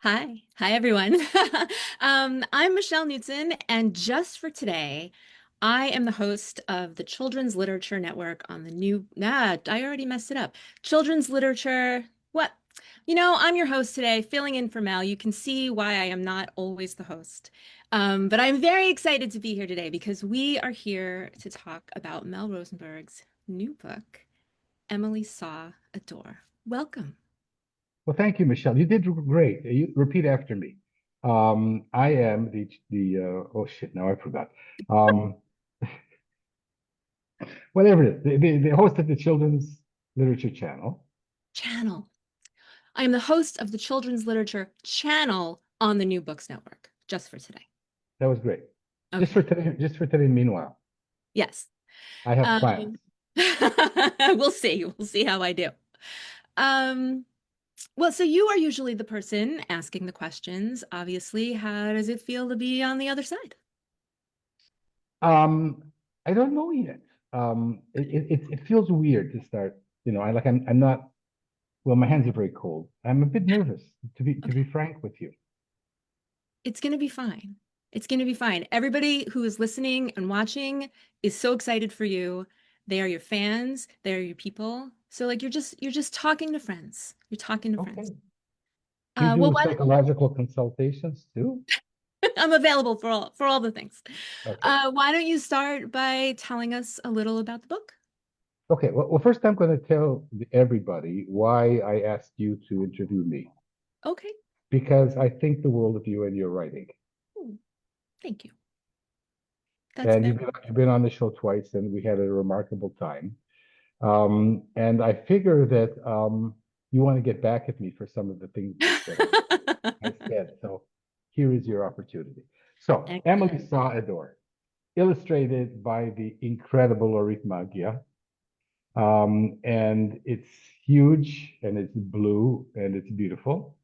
Hi everyone. I'm Michelle Knudsen, and just for today, I am the host of the Children's Literature Network on the I already messed it up. Children's Literature, what? I'm your host today, filling in for Mel. You can see why I am not always the host. But I'm very excited to be here today because we are here to talk about Mel Rosenberg's new book, Emily Saw a Door. Welcome. Well, thank you, Michelle. You did great. You repeat after me. I am oh shit, now I forgot. Um, Whatever it is, the host of the Children's Literature Channel. Channel. I am the host of the Children's Literature channel on the New Books Network, just for today. That was great. Okay. Just for today. Meanwhile, Yes. I have plans. Um, we'll see. We'll see how I do. Um, well, so you are usually the person asking the questions. Obviously, how does it feel to be on the other side? I don't know yet. It feels weird to start. I'm not. Well, my hands are very cold. I'm a bit nervous to be Okay. frank with you. It's going to be fine. It's going to be fine. Everybody who is listening and watching is so excited for you. They are your fans. They are your people. So like you're just talking to friends. You're talking to friends. Okay. Do you Well, do why psychological consultations too? I'm available for all the things. Okay. Why don't you start by telling us a little about the book? Okay. Well, first I'm going to tell everybody why I asked you to interview me Okay. because I think the world of you and your writing. Hmm, thank you. That's And very you've been on the show twice, and we had a remarkable time. And I figure that you want to get back at me for some of the things that I said. So here is your opportunity. So Emily excellent. Saw a Door, illustrated by the incredible Orit Magia. And it's huge and it's blue and it's beautiful.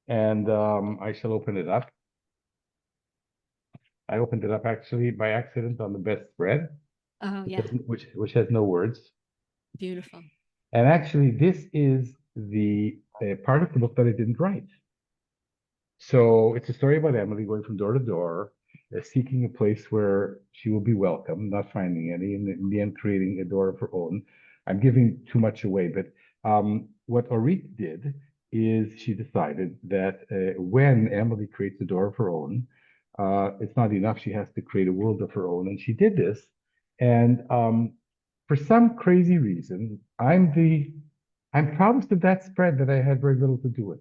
And I shall open it up. I opened it up actually by accident on the best spread, Oh yeah, which has no words. beautiful. And actually, this is the part of the book that I didn't write. So it's a story about Emily going from door to door, seeking a place where she will be welcome, not finding any, and in the end creating a door of her own. I'm giving too much away, but what Orit did is she decided that when Emily creates a door of her own, it's not enough. She has to create a world of her own, and she did this. And for some crazy reason, I'm proudest of that spread that I had very little to do with.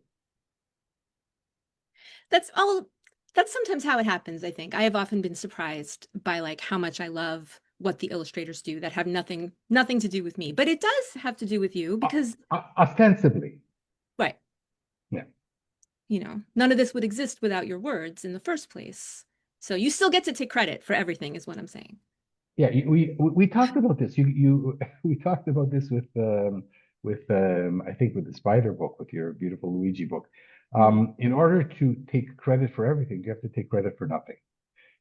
That's all. That's sometimes how it happens, I think. I have often been surprised by like how much I love what the illustrators do that have nothing to do with me. But it does have to do with you because, Ostensibly, right, yeah. none of this would exist without your words in the first place. So you still get to take credit for everything, is what I'm saying. Yeah, we talked about this. You we talked about this with I think with the Spider book, with your beautiful Luigi book. Mhm. In order to take credit for everything, you have to take credit for nothing.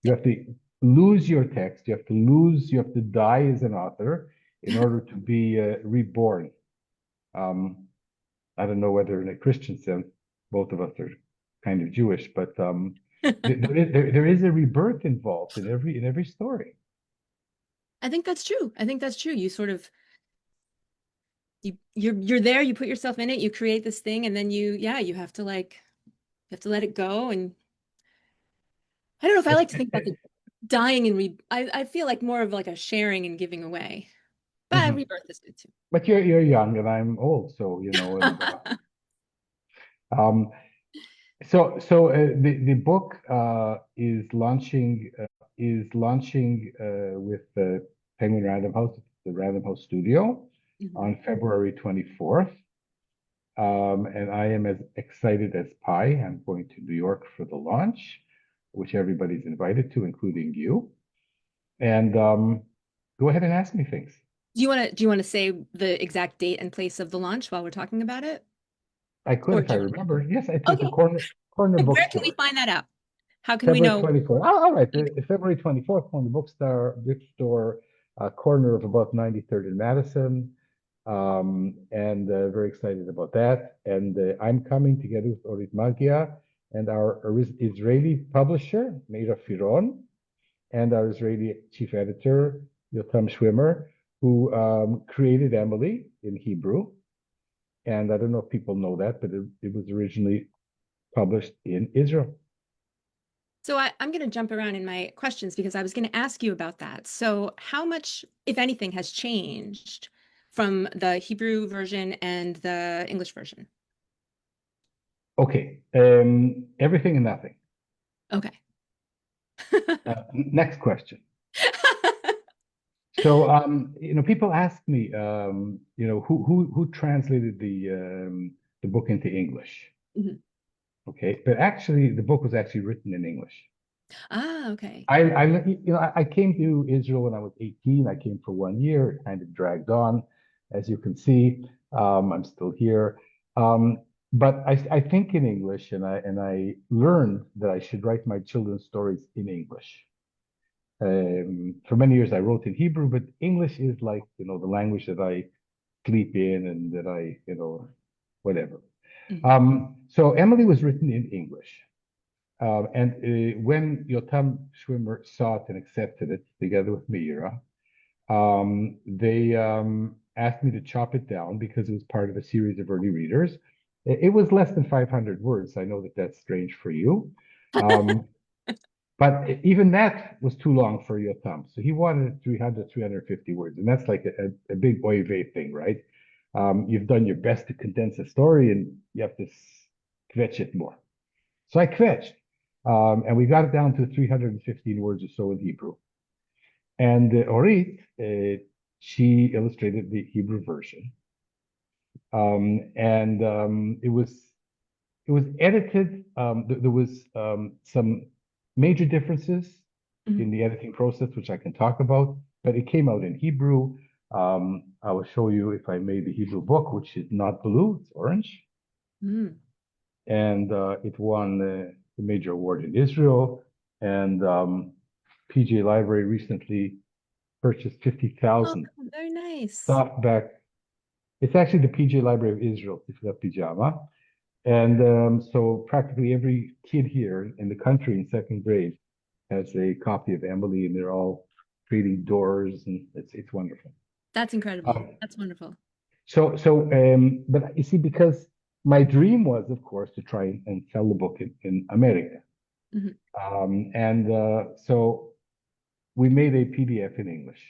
You Yep. have to lose your text. You have to die as an author in order to be reborn. Um, I don't know whether in a Christian sense, both of us are kind of Jewish, but there is a rebirth involved in every story. I think that's true. I think that's true. You sort of you're there, you put yourself in it, you create this thing, and then you have to you have to let it go. And I don't know if I like to think about the dying and I feel like more of like a sharing and giving away. But Mhm. rebirth is good too. But you're young and I'm old, so and um, the book is launching with the Penguin Random House, the Random House Studio, Mhm. on February 24th. And I am as excited as pie. I'm going to New York for the launch, which everybody's invited to, including you. And go ahead and ask me things. Do you want to say the exact date and place of the launch while we're talking about it? I could Or if I do you remember. Yes, it's at the Okay. corner Where can we bookstore. find that out? How can we February know? 24th. Oh, all right. February 24th, corner bookstore, corner of about 93rd and Madison. and very excited about that. And I'm coming together with Orit Magia and our Israeli publisher, Meira Firon, and our Israeli chief editor, Yotam Schwimmer, who created Emily in Hebrew. And I don't know if people know that, but it was originally published in Israel. So I'm going to jump around in my questions because I was going to ask you about that. So how much, if anything, has changed from the Hebrew version and the English version? Okay, everything and nothing. Okay. Next question. So, people ask me, who translated the book into English? Mhm. Okay, but actually, the book was actually written in English. Ah, okay. I came to Israel when I was 18. I came for 1 year. It kind of dragged on, as you can see. I'm still here. Um, but I think in English, and I learned that I should write my children's stories in English. For many years, I wrote in Hebrew, but English is like, the language that I sleep in and that whatever. Mhm. So Emily was written in English. And when Yotam Schwimmer saw it and accepted it together with Meira, they asked me to chop it down because it was part of a series of early readers. It was less than 500 words. I know that that's strange for you. Um, but even that was too long for Yotam. So he wanted 300, 350 words. And that's like a big oy vey thing, right? You've done your best to condense a story and you have to stretch it more. So I kvetched. And we got it down to 315 words or so in Hebrew. And Orit, she illustrated the Hebrew version. And it was edited. There was some major differences Mhm. in the editing process, which I can talk about, but it came out in Hebrew. I will show you if I made the Hebrew book, which is not blue, it's orange. Mm. And it won the major award in Israel. And PJ Library recently purchased Oh, 50,000 very nice. softback. It's actually the PJ Library of Israel, if you have pajama. And so practically every kid here in the country in second grade has a copy of Emily, and they're all creating doors, and it's wonderful. That's incredible. Um, That's wonderful. but you see, because my dream was, of course, to try and sell the book in America. Mhm. So we made a PDF in English.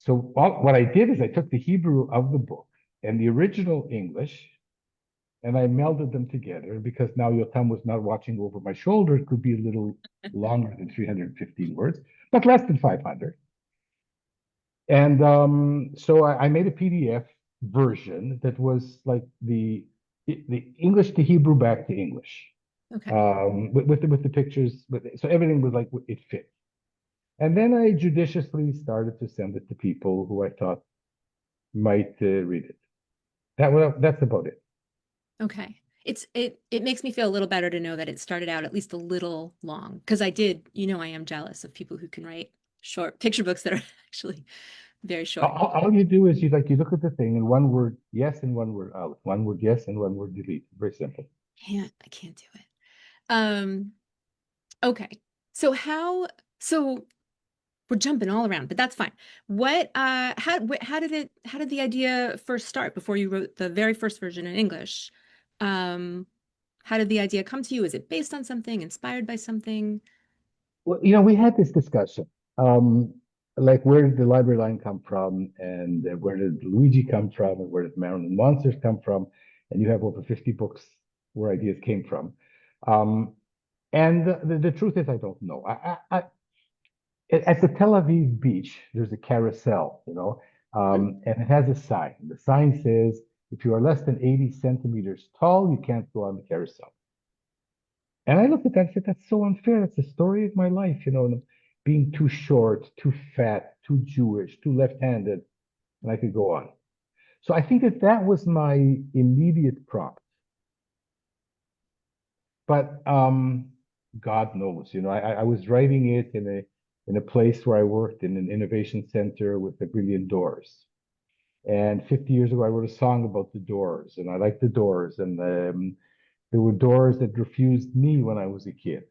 So what I did is I took the Hebrew of the book and the original English, and I melded them together because now Yotam was not watching over my shoulder. It could be a little longer than 315 words, but less than 500. And so I made a PDF version that was like the English to Hebrew back to English, Okay. with the pictures. So everything was like it fit. And then I judiciously started to send it to people who I thought might read it. That's about it. Okay. It makes me feel a little better to know that it started out at least a little long because I did, I am jealous of people who can write short picture books that are actually very short. All you do is you look at the thing and one word yes and one word out, one word yes and one word delete. Very simple. I can't do it. Um, okay. So so we're jumping all around, but that's fine. How did the idea first start before you wrote the very first version in English? Um, how did the idea come to you? Is it based on something, inspired by something? Well, we had this discussion. Um, like, where did the library line come from, and where did Luigi come from, and where did Marilyn Monsters come from? And you have over 50 books where ideas came from. Um, and the truth is, I don't know. At the Tel Aviv beach, there's a carousel, and it has a sign. The sign says, if you are less than 80 centimeters tall, you can't go on the carousel. And I looked at that and said, that's so unfair. That's the story of my life, being too short, too fat, too Jewish, too left-handed, and I could go on. So I think that was my immediate prompt. But God knows, I was writing it in a place where I worked in an innovation center with a billion doors. And 50 years ago, I wrote a song about the Doors, and I liked the Doors. And there were doors that refused me when I was a kid.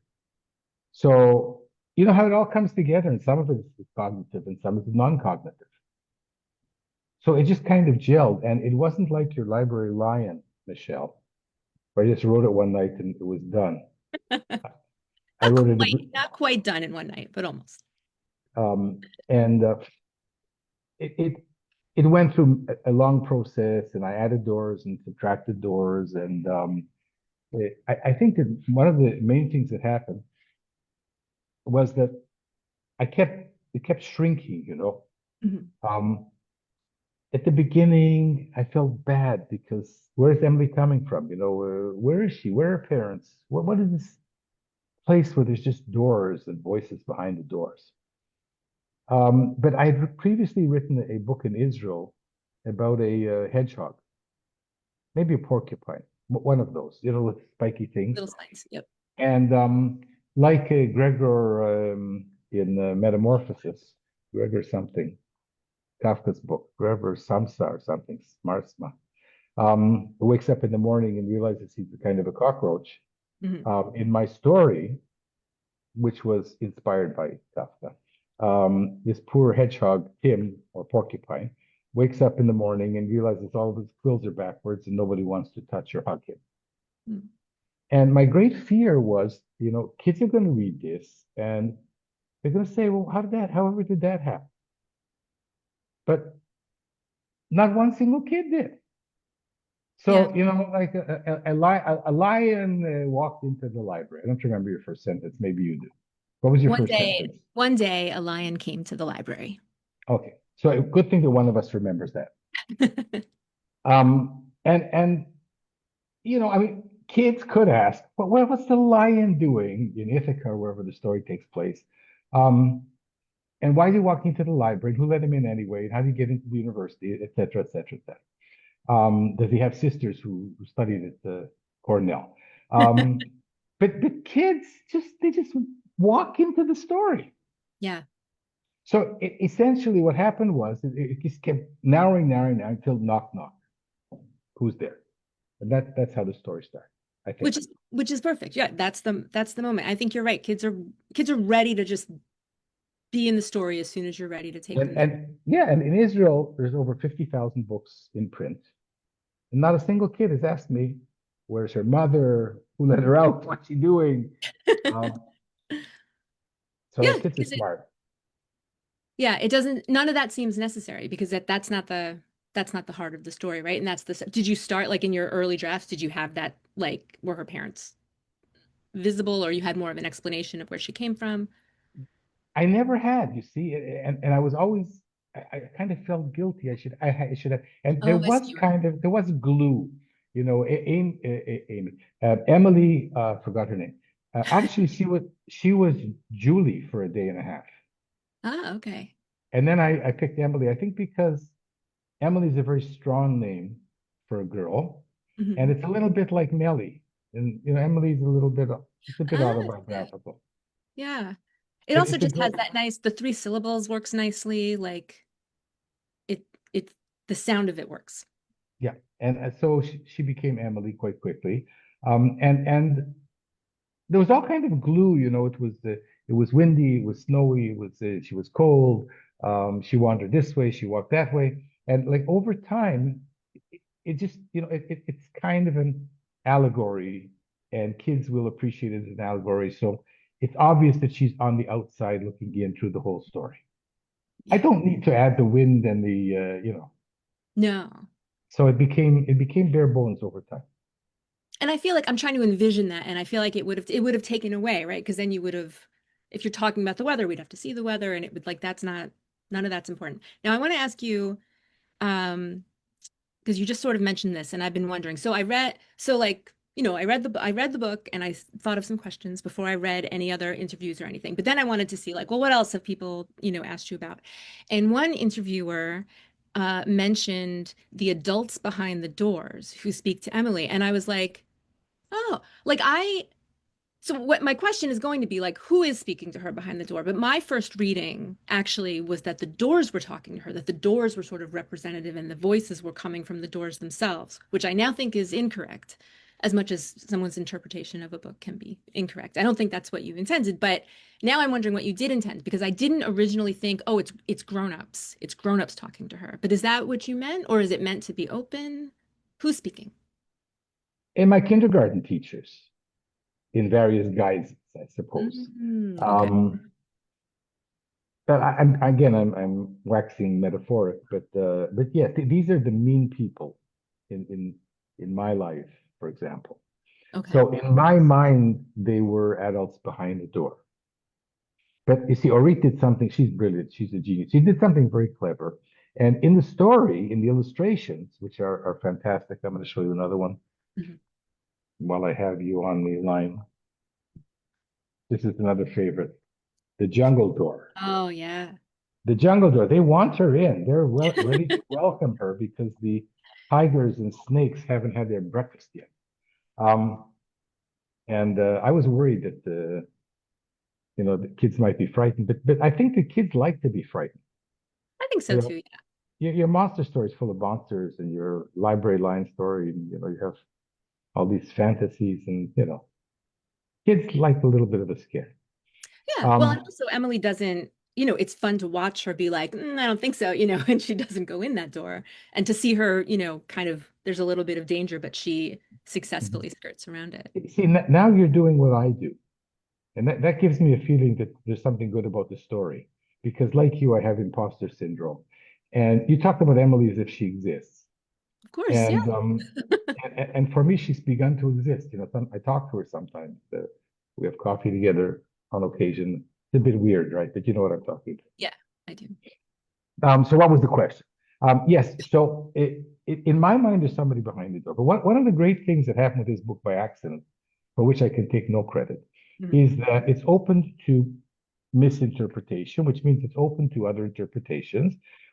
So, you know how it all comes together, and some of it is cognitive and some of it is non-cognitive. So it just kind of gelled, and it wasn't like your library lion, Michelle, where I just wrote it one night and it was done. I Not wrote it, quite, not quite done in one night, but almost. and it, it it went through a long process, and I added doors and subtracted doors, and I think that one of the main things that happened was that it kept shrinking, you know. Mhm. Um, at the beginning, I felt bad because where's Emily coming from? You know, where is she? Where are her parents? What is this place where there's just doors and voices behind the doors? But I'd previously written a book in Israel about a hedgehog, maybe a porcupine, one of those, you know, with spiky things. Little signs. Yep. And like Gregor in Metamorphosis, Gregor something, Kafka's book, Gregor Samsa or something, Smarsma, wakes up in the morning and realizes he's a kind of a cockroach. Hmm. In my story, which was inspired by Kafka, this poor hedgehog, Tim, or porcupine, wakes up in the morning and realizes all of his quills are backwards and nobody wants to touch or hug him. And my great fear was, you know, kids are going to read this and they're going to say, well, however did that happen? But not one single kid did. Yeah. So, you know, like a lion walked into the library. I don't remember your first sentence. Maybe you do. What was your first sentence? One day, a lion came to the library. Okay. So a good thing that one of us remembers that. And you know, I mean, kids could ask, but what's the lion doing in Ithaca or wherever the story takes place? Um, and why is he walking into the library? Who let him in anyway? And how did he get into the university, et cetera, et cetera, et cetera? Does he have sisters who studied at Cornell? Um, but kids just walk into the story. Yeah. So essentially, what happened was it just kept narrowing until knock knock. Who's there? And that's how the story started, I think. Which is perfect. Yeah, that's the moment. I think you're right. Kids are ready to just be in the story as soon as you're ready to take them in. And yeah, and in Israel, there's over 50,000 books in print. And not a single kid has asked me, where's her mother? Who let her out? What's she doing? Um, so Yeah, kids are because smart. it doesn't, none of that seems necessary because that's not the heart of the story, right? And did you start like in your early drafts, did you have that like were her parents visible or you had more of an explanation of where she came from? I never had, you see, and I was always I kind of felt guilty. I should have, and Oh, I see. You were. there was glue, you know. Amy, Emily, forgot her name. Actually, she was Julie for a day and a half, Ah, okay. and then I picked Emily. I think because Emily's a very strong name for a girl, and Hmm. it's a little bit like Melly, and you know Emily's a little bit it's a bit Ah, okay. autobiographical, Yeah. It but also it's a just has girl. that nice, the three syllables works nicely. Like it, the sound of it works. Yeah, and so she became Emily quite quickly, and there was all kind of glue, you know. It was windy, it was snowy, she was cold. She wandered this way, she walked that way, and like over time, it just you know it's kind of an allegory, and kids will appreciate it as an allegory. So it's obvious that she's on the outside looking in through the whole story. I Yeah. don't need to add the wind and the you know. No. So it became bare bones over time. And I feel like I'm trying to envision that, and I feel like it would have taken away, right? Because then you would have, if you're talking about the weather, we'd have to see the weather, and it would like that's not none of that's important. Now I want to ask you, um, because you just sort of mentioned this, and I've been wondering. So I read, so like, I read the book, and thought of some questions before I read any other interviews or anything. But then I wanted to see, like, well, what else have people, asked you about? And one interviewer mentioned the adults behind the doors who speak to Emily, and I was like, oh, like I So what my question is going to be like, who is speaking to her behind the door? But my first reading actually was that the doors were talking to her, that the doors were sort of representative and the voices were coming from the doors themselves, which I now think is incorrect, as much as someone's interpretation of a book can be incorrect. I don't think that's what you intended, but now I'm wondering what you did intend, because I didn't originally think, oh, it's grown-ups. It's grown-ups talking to her. But is that what you meant, or is it meant to be open? Who's speaking? And my kindergarten teachers in various guises, I suppose. Okay. But I'm waxing metaphoric, but yeah, these are the mean people in in in my life, for example. Okay. So in my mind, they were adults behind the door. But you see, Orit did something. She's brilliant. She's a genius. She did something very clever. And in the story, in the illustrations, which are fantastic, I'm going to show you another one Mhm. while I have you on the line. This is another favorite, the jungle door. Oh, yeah. The jungle door. They want her in. They're ready to welcome her because the tigers and snakes haven't had their breakfast yet. Um, and I was worried that the kids might be frightened, but I think the kids like to be frightened. I think so You know, too. your monster story is full of monsters, and your library line story, you have all these fantasies, and kids like a little bit of a scare. Yeah. Well, and Um, also Emily doesn't, it's fun to watch her be like, I don't think so, and she doesn't go in that door. And to see her, kind of, there's a little bit of danger, but she successfully skirts around it. see, now you're doing what I do. And that gives me a feeling that there's something good about the story. Because like you, I have imposter syndrome. And you talked about Emily as if she exists. Of course. Yeah. And and for me, she's begun to exist. I talk to her sometimes. We have coffee together on occasion. It's a bit weird, right? But you know what I'm talking Yeah, I do. about. So what was the question? Yes, so in my mind, there's somebody behind the door. But one of the great things that happened with this book by accident, for which I can take no credit, Mhm. is that it's open to misinterpretation, which means it's open to other interpretations,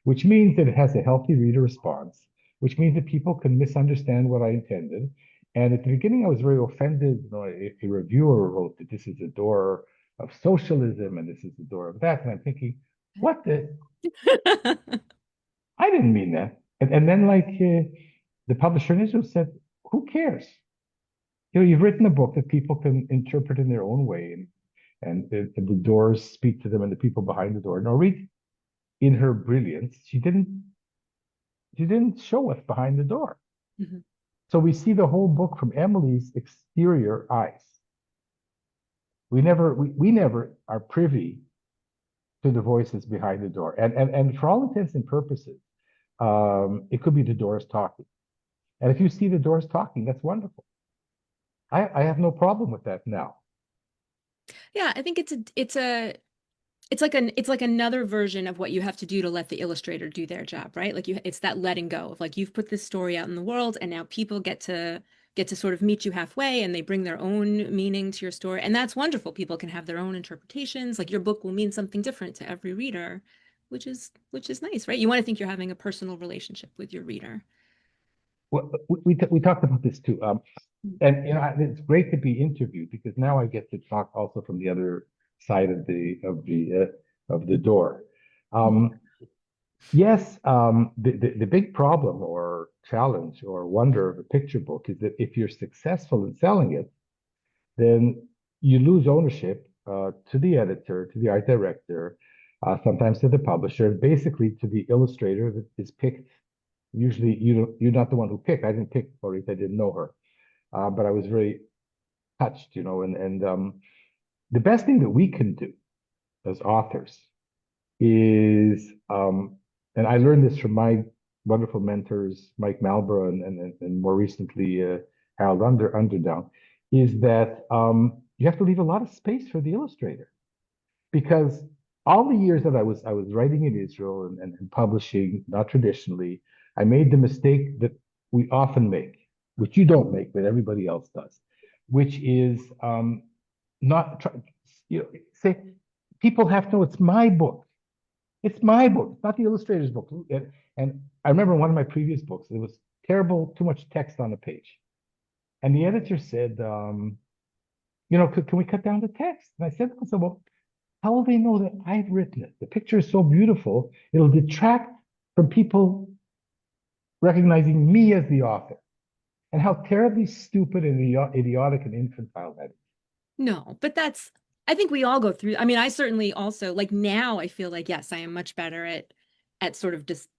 which means that it has a healthy reader response, which means that people can misunderstand what I intended. And at the beginning, I was very offended. A reviewer wrote that this is a door of socialism and this is the door of that. And I'm thinking, what the? I didn't mean that. And then, like, the publisher in Israel said, who cares? You've written a book that people can interpret in their own way, and the doors speak to them and the people behind the door. Now, read in her brilliance, she didn't show us behind the door. Mhm. So we see the whole book from Emily's exterior eyes. We never are privy to the voices behind the door. And for all intents and purposes, it could be the doors talking. And if you see the doors talking, that's wonderful. I have no problem with that now. Yeah, I think it's like another version of what you have to do to let the illustrator do their job, right? Like it's that letting go of like you've put this story out in the world and now people get to sort of meet you halfway and they bring their own meaning to your story. And that's wonderful. People can have their own interpretations. Like your book will mean something different to every reader, which is nice, right? You want to think you're having a personal relationship with your reader. Well, we talked about this too. And it's great to be interviewed because now I get to talk also from the other side of the door. Mhm. Um, yes, the big problem or challenge or wonder of a picture book is that if you're successful in selling it, then you lose ownership to the editor, to the art director, sometimes to the publisher, and basically to the illustrator that is picked. Usually, you're not the one who picked. I didn't pick Orit. I didn't know her, but I was very touched, and the best thing that we can do as authors is, and I learned this from my wonderful mentors, Mike Malborough and more recently Harold Underdown, is that you have to leave a lot of space for the illustrator because all the years that I was writing in Israel and publishing, not traditionally, I made the mistake that we often make, which you don't make, but everybody else does, which is not try, say people have to know it's my book. It's my book. It's not the illustrator's book. And I remember in one of my previous books, it was terrible, too much text on the page. And the editor said, can we cut down the text? And I said to myself, well, how will they know that I've written it? The picture is so beautiful, it'll detract from people recognizing me as the author. And how terribly stupid and idiotic and infantile that is. No, but I think we all go through. I mean, I certainly also like now I feel like yes, I am much better at sort of just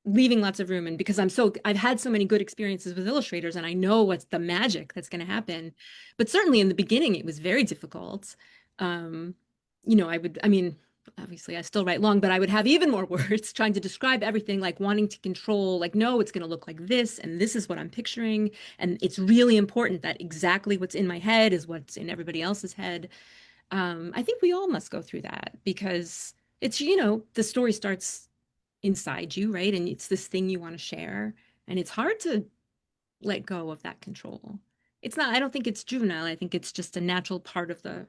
leaving lots of room. And because I've had so many good experiences with illustrators and I know what's the magic that's going to happen. But certainly in the beginning, it was very difficult. Um, I mean, obviously I still write long, but I would have even more words trying to describe everything, like wanting to control, like, no, it's going to look like this, and this is what I'm picturing. And it's really important that exactly what's in my head is what's in everybody else's head. I think we all must go through that because the story starts inside you, right? And it's this thing you want to share. And it's hard to let go of that control. It's not, I don't think it's juvenile. I think it's just a natural part of the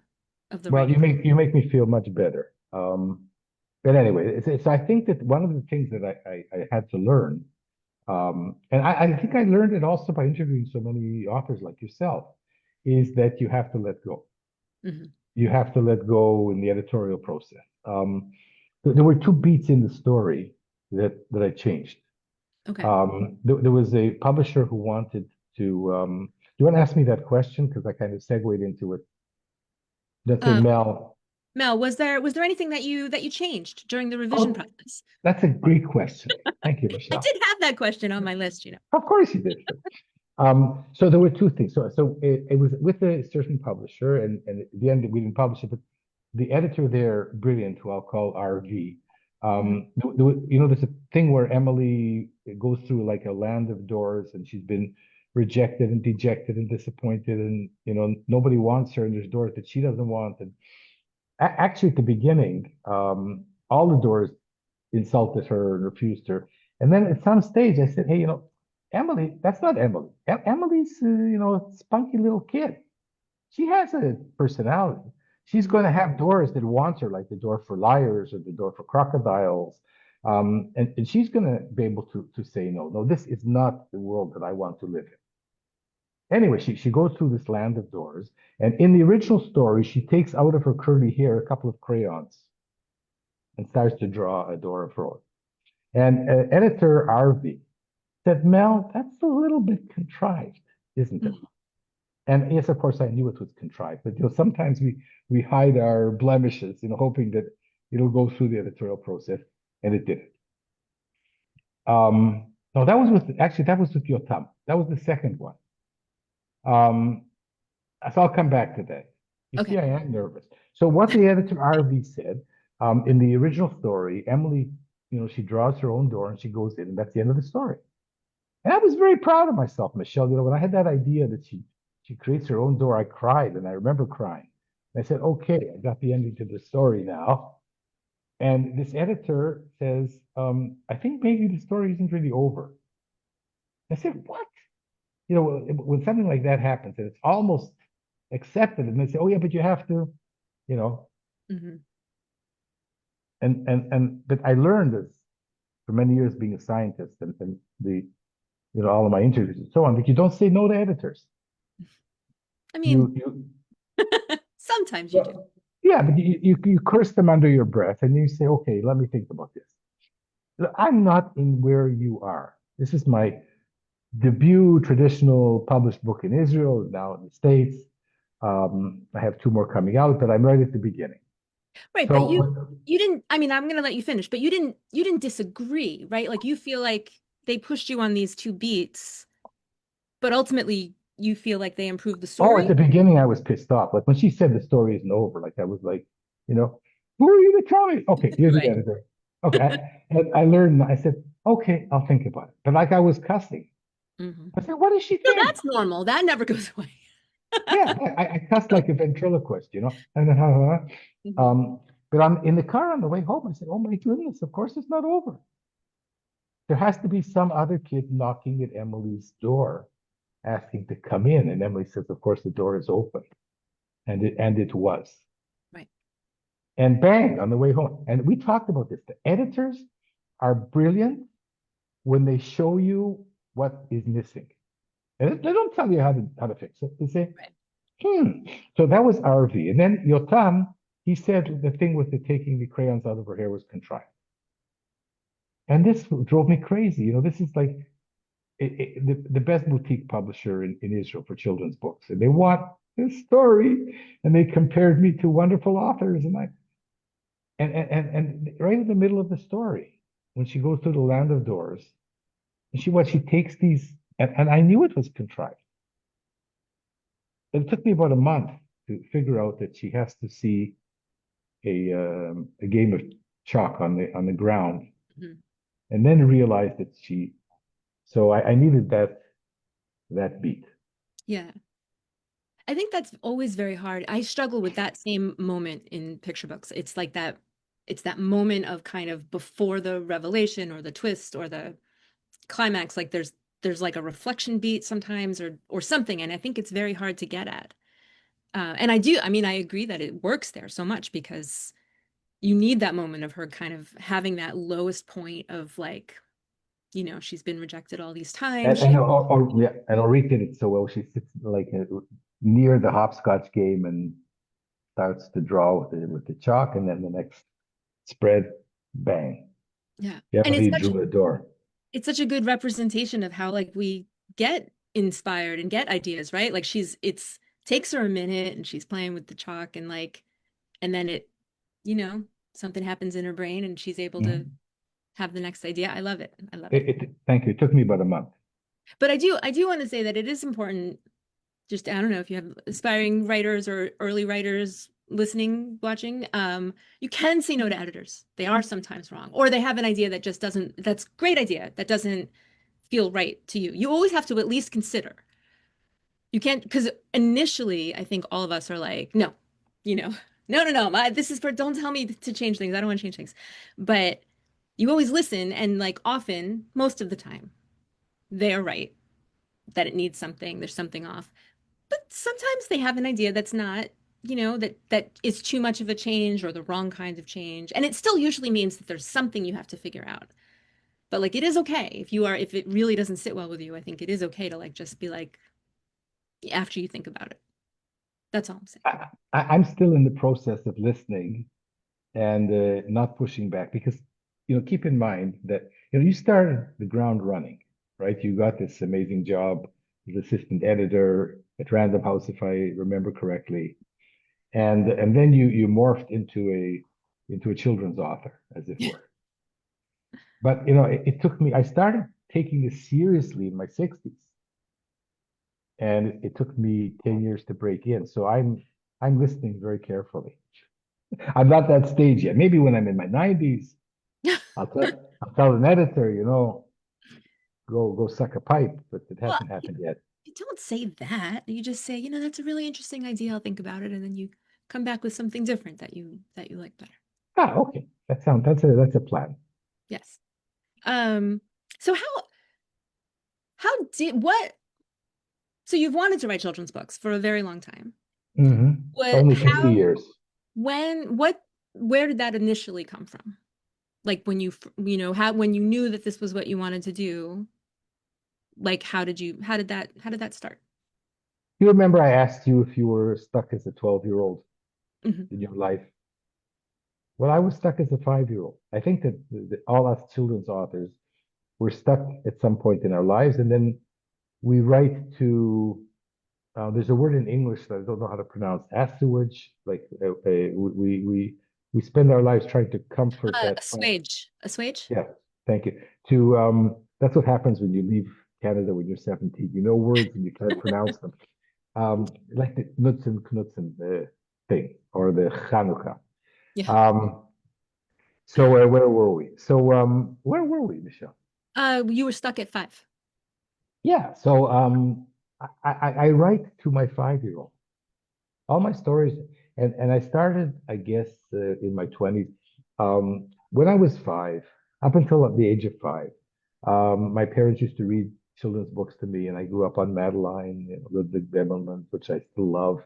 Well, writing. you make me feel much better. But anyway, it's I think that one of the things that I had to learn, and I think I learned it also by interviewing so many authors like yourself, is that you have to let go. Hmm. You have to let go in the editorial process. There were two beats in the story that I changed. Okay. There was a publisher who wanted to. Do you want to ask me that question? Because I kind of segued into it. Let's say Uh, Mel. Mel, was there anything that you changed during the revision Oh, process? that's a great question. Thank you, I Michelle. did have that question on my list. Of course you did. Sure. So there were two things. So it was with a certain publisher, and at the end we didn't publish it, but the editor there, brilliant, who I'll call RV. Mhm. There's a thing where Emily goes through like a land of doors, and she's been rejected and dejected and disappointed, and nobody wants her, and there's doors that she doesn't want. And actually, at the beginning, all the doors insulted her and refused her. And then at some stage, I said, "Hey, Emily, that's not Emily. Emily's, a spunky little kid. She has a personality. She's Mhm. going to have doors that want her, like the door for liars or the door for crocodiles. And she's going to be able to say no. No, this is not the world that I want to live in. Anyway, she goes through this land of doors. And in the original story, she takes out of her curly hair a couple of crayons and starts to draw a door of her own. And editor RV said, Mel, that's a little bit contrived, isn't it? Mhm. And yes, of course, I knew it was contrived, but sometimes we hide our blemishes, hoping that it'll go through the editorial process, and it didn't. No, that was with Yotam. That was the second one. Um, so I'll come back to that. You see, Okay. I am nervous. So what the editor RV said, in the original story, Emily, she draws her own door and she goes in, and that's the end of the story. And I was very proud of myself, Michelle. When I had that idea that she creates her own door, I cried, and I remember crying. And I said, "Okay, I got the ending to the story now." And this editor says, "I think maybe the story isn't really over." I said, "What?" When something like that happens and it's almost accepted, and they say, "Oh yeah, but you have to," you know, Hmm. but I learned this for many years being a scientist and all of my interviews and so on, that you don't say no to editors. I mean, You sometimes you do. Well, yeah, but you curse them under your breath and you say, okay, let me think about this. Look, I'm not in where you are. This is my debut traditional published book in Israel, now in the States. I have two more coming out, but I'm right at the beginning. Right, but you So, you didn't, I mean, I'm gonna let you finish, but you didn't disagree, right? Like you feel like they pushed you on these two beats, but ultimately you feel like they improved the oh, at story? the beginning, I was pissed off. Like when she said the story isn't over, like I was like, you know, who are you to tell me? Okay, you're the Right. editor. Okay, and I learned. I said, okay, I'll think about it. But like I was cussing. Hmm. I said, what does she No, think? that's normal. That never goes away. Yeah, I cussed like a ventriloquist, and then, Hmm. but I'm in the car on the way home. I said, "Oh my goodness, of course it's not over. There has to be some other kid knocking at Emily's door, asking to come in." And Emily says, "Of course the door is open," and it was. Right. And bang on the way home. And we talked about this. The editors are brilliant when they show you what is missing, and they don't tell you how to fix it. They say, Right. Hmm. So that was RV. And then Yotam, he said the thing with the taking the crayons out of her hair was contrived. And this drove me crazy. This is like the best boutique publisher in Israel for children's books. And they want this story. And they compared me to wonderful authors. And right in the middle of the story, when she goes to the land of doors, and she takes these, and I knew it was contrived. It took me about a month to figure out that she has to see a game of chalk on the ground, Mhm. and then realized that she. So I needed that beat. Yeah. I think that's always very hard. I struggle with that same moment in picture books. It's that moment of kind of before the revelation or the twist or the climax. Like there's like a reflection beat sometimes or something, and I think it's very hard to get at. And I mean, I agree that it works there so much because you need that moment of her kind of having that lowest point of like, she's been rejected all these times. Yeah, and Orit did it so well. She sits like near the hopscotch game and starts to draw with the chalk, and then the next spread, bang. Yeah. And Emily drew a door. it's such a good representation of how like we get inspired and get ideas, right? Like it's takes her a minute and she's playing with the chalk and like and then you know, something happens in her brain and she's able to Mhm. have the next idea. I love it. I love it. Thank you. It took me about a month. But I do want to say that it is important. Just I don't know if you have aspiring writers or early writers listening, watching. You can say no to editors. They are sometimes wrong, or they have an idea that just doesn't. That's great idea that doesn't feel right to you. You always have to at least consider. You can't because initially I think all of us are like, no, you know, no. This is for. Don't tell me to change things. I don't want to change things. But you always listen, and like often, most of the time, they are right that it needs something. There's something off. But sometimes they have an idea that's not, that is too much of a change or the wrong kind of change. And it still usually means that there's something you have to figure out. But like it is okay if it really doesn't sit well with you, I think it is okay to like just be like after you think about it. That's all I'm saying. I'm still in the process of listening and not pushing back because, keep in mind that, you started the ground running, right? You got this amazing job as assistant editor at Random House, if I remember correctly. And then you morphed into a children's author, as it were. But, it took me, I started taking this seriously in my 60s. And it took me 10 years to break in. So I'm listening very carefully. I'm not that stage yet. Maybe when I'm in my 90s, I'll tell an editor, go suck a pipe, but it Well, hasn't happened yet. you don't say that. You just say, that's a really interesting idea. I'll think about it, and then you come back with something different that you like better. Ah, okay. That's a plan. Yes. Um, so how did what so you've wanted to write children's books for a very long time. Hmm. What Only 50 how years. when what where did that initially come from? Like when how when you knew that this was what you wanted to do, like how did that start? You remember I asked you if you were stuck as a 12-year-old Mhm. in your life? Well, I was stuck as a 5-year-old. I think that all us children's authors were stuck at some point in our lives, and then we write to there's a word in English that I don't know how to pronounce. Assuage, like we spend our lives trying to comfort that. Assuage. Yeah, thank you. To That's what happens when you leave Canada when you're 17. You know words and you can't pronounce them. Like the Knudsen thing or the Chanukah. Yeah. Um, so where were we? So where were we, Michelle? You were stuck at 5. Yeah. So I write to my 5-year-old. All my stories, and I started, I guess, in my 20s. When I was 5, up until the age of 5, my parents used to read children's books to me, and I grew up on Madeline, Ludwig Bemelman, which I still love,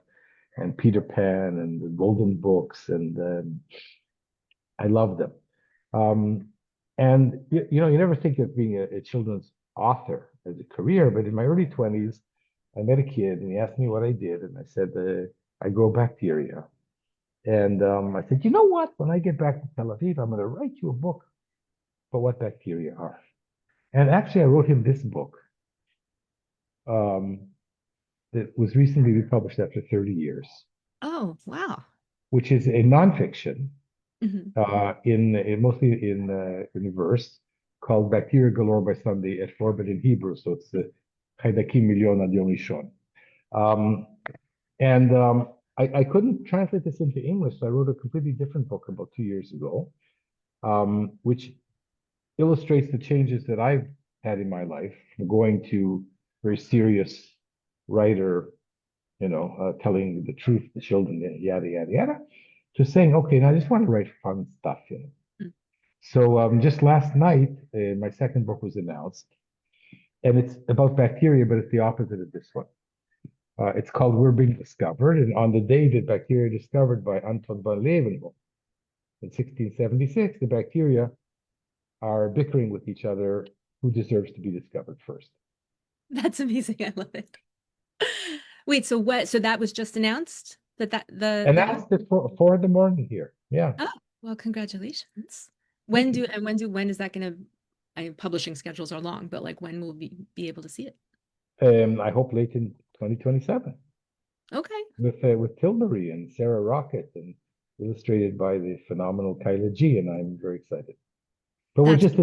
and Peter Pan, and the Golden Books, and I love them. Um, and you never think of being a children's author as a career, but in my early 20s, I met a kid and he asked me what I did, and I said, I grow bacteria. And I said, you know what? When I get back to Tel Aviv, I'm going to write you a book about what bacteria are. And actually, I wrote him this book um, that was recently republished after 30 years, Oh, wow. which is a nonfiction Hmm. mostly in verse called Bacteria Galore by Sunday at 4, but in Hebrew. So it's Chaydakim Milyon Ad Yom Rishon. Um, and I couldn't translate this into English, so I wrote a completely different book about 2 years ago, which illustrates the changes that I've had in my life, from going to very serious writer, telling the truth to children, yada, yada, yada, to saying, okay, now I just want to write fun stuff. So just last night, my second book was announced, and it's about bacteria, but it's the opposite of this one. It's called We're Being Discovered, and on the day that bacteria discovered by Anton van Leeuwenhoek in 1676, the bacteria are bickering with each other who deserves to be discovered first. That's amazing. I love it. Wait, so what? So that was just announced that And the that's at 4 in the morning here. Yeah. oh, well, congratulations. Thank you. When is that gonna publishing schedules are long, but like when will we be able to see it? I hope late in 2027 Okay. with Tilbury and Sarah Rocket and illustrated by the phenomenal Kyla G. And I'm very excited. But That's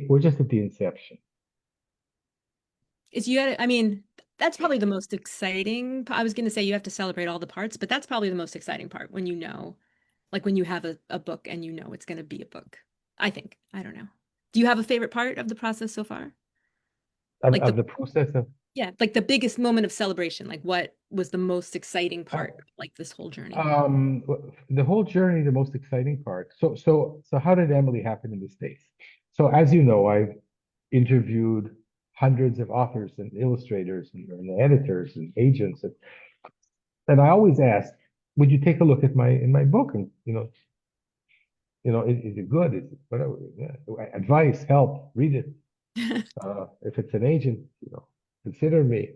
we're just at the inception. Is you had, I mean, that's probably the most exciting. I was going to say you have to celebrate all the parts, but that's probably the most exciting part when you know, like when you have a book and you know it's going to be a book. I think. I don't know. Do you have a favorite part of the process so far? Like Of the process of yeah, like the biggest moment of celebration. Like what was the most exciting uh, part, like this whole journey? the whole journey, the most exciting part. So how did Emily happen in the States? So as you know, I've interviewed hundreds of authors and illustrators and editors and agents, and I always ask, would you take a look at my in my book and is it good? Is it whatever? Yeah. Advice, help, read it. If it's an agent, consider me.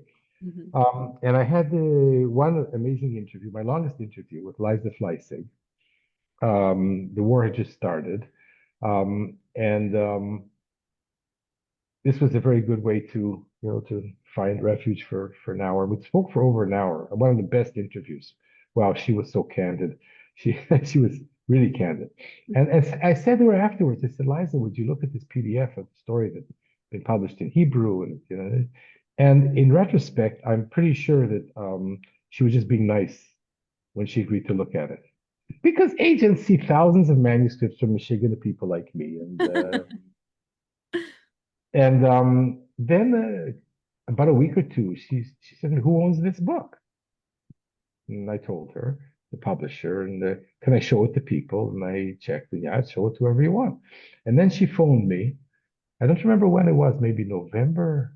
Mhm. And I had one amazing interview, my longest interview with Liza Fleissig. The war had just started, and this was a very good way to find refuge for an hour. We spoke for over an hour. One of the best interviews. Wow, she was so candid. She she was really candid. And as I said to her afterwards, I said, Liza, would you look at this PDF of the story that's been published in Hebrew and in retrospect, I'm pretty sure that she was just being nice when she agreed to look at it. Because agents see thousands of manuscripts from Michigan to people like me, and then about a week or two, she said, "Who owns this book?" And I told her, the publisher, and can I show it to people? And I checked, and yeah, I'd show it to whoever you want. And then she phoned me. I don't remember when it was, maybe November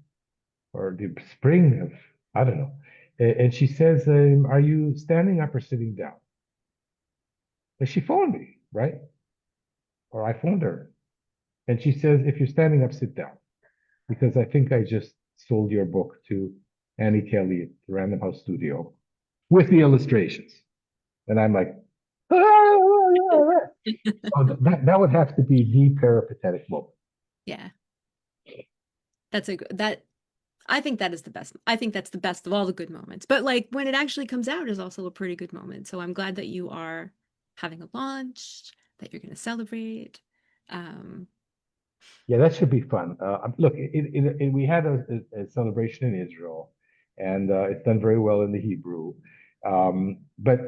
or the spring of, I don't know. And she says, "Are you standing up or sitting down?" And she phoned me, right? Or I phoned her, and she says, "If you're standing up, sit down." Because I think I just sold your book to Annie Kelly at the Random House Studio with the illustrations. And I'm like, so that would have to be the peripatetic moment. Yeah, that I think that is the best. I think that's the best of all the good moments. But like when it actually comes out is also a pretty good moment. So I'm glad that you are having a launch, that you're going to celebrate. Um, Yeah, that should be fun. Look, we had a celebration in Israel, and it's done very well in the Hebrew. But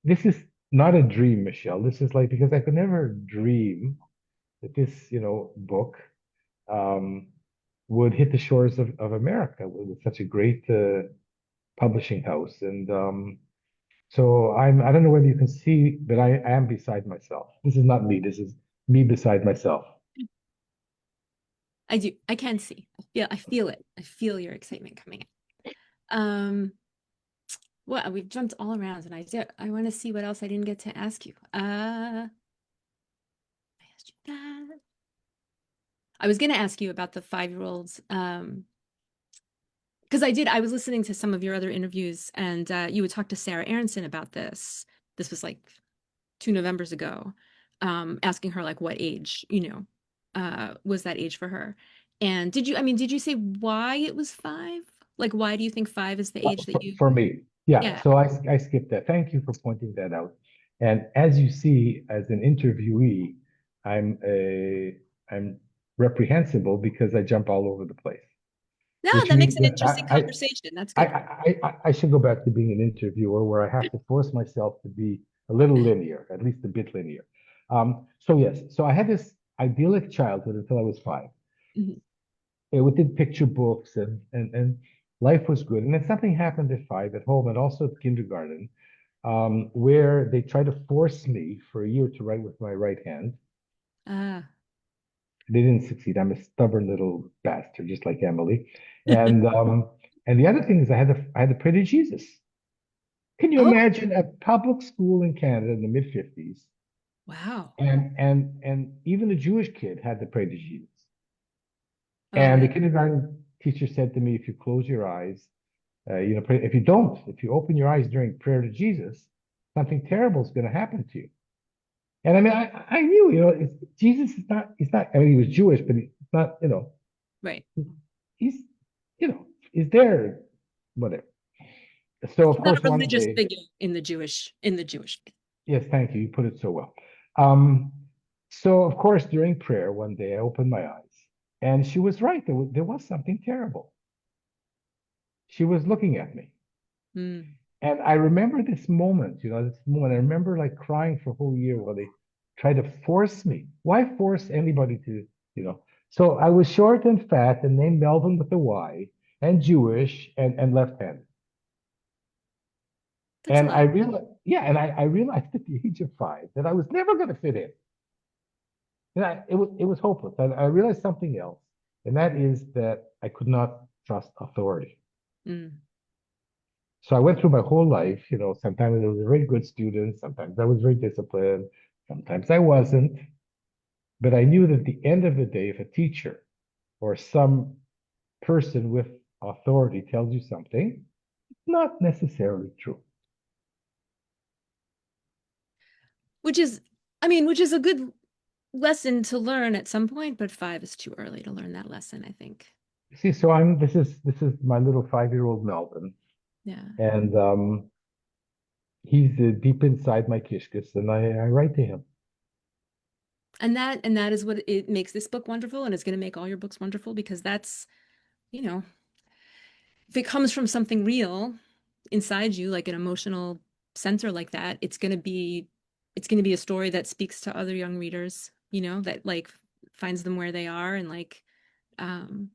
this is not a dream, Michelle. This is like because I could never dream that this, book um, would hit the shores of America with such a great publishing house. And so I don't know whether you can see, but I am beside myself. This is not me. This is me beside myself. I do. I can see. I feel it. I feel your excitement coming in. Well, we've jumped all around and I want to see what else I didn't get to ask you. I asked you that. I was going to ask you about the 5-year-olds because I was listening to some of your other interviews, and you would talk to Sarah Aronson about this. This was like 2 Novembers ago, asking her like what age, was that age for her. And did you say why it was 5? Like, why do you think 5 is the age that you, For me. Yeah, yeah. so I skipped that. Thank you for pointing that out. And as you see, as an interviewee, I'm a I'm reprehensible because I jump all over the place, No, which that makes means an that interesting conversation. That's good. I should go back to being an interviewer where I have to force myself to be a little linear, at least a bit linear. So yes, so I had this idyllic childhood until I was 5. Mhm. We did picture books and life was good. And then something happened at 5 at home and also at kindergarten, where they tried to force me for a year to write with my right hand. Ah. They didn't succeed. I'm a stubborn little bastard, just like Emily. And and the other thing is I had to pray to Jesus. Can you Oh, imagine a public school in Canada in the mid 50s? wow. And even a Jewish kid had to pray to Jesus. Oh And man. the kindergarten teacher said to me, if you close your eyes, pray, if you don't, if you open your eyes during prayer to Jesus, something terrible is going to happen to you. And I mean, I knew, Jesus he's not, I mean, he was Jewish, but he's not, Right. he's, is there, whatever. So of Not a course, one religious day, figure in the Jewish faith. yes, thank you, you put it so well. Um, so of course, during prayer, one day I opened my eyes and she was right. There was something terrible. She was looking at me. Mm. And I remember this moment, this moment. I remember like crying for a whole year while they tried to force me. Why force anybody to, you know? So I was short and fat and named Melvin with a Y and Jewish and left-handed. That's a And I lot. realized, yeah, and I realized at the age of 5 that I was never going to fit in. And it was hopeless. And I realized something else, and that is that I could not trust authority. Mm. So I went through my whole life, sometimes I was a very good student, sometimes I was very disciplined, sometimes I wasn't. But I knew that at the end of the day, if a teacher or some person with authority tells you something, it's not necessarily true. Which is a good lesson to learn at some point, but 5 is too early to learn that lesson, I think. See, so this is my little 5-year-old Melvin, Yeah. and he's deep inside my kishkas, and I write to him. And that is what it makes this book wonderful, and it's going to make all your books wonderful because that's, you know, if it comes from something real inside you, like an emotional center like that, it's going to be a story that speaks to other young readers, that like finds them where they are and like um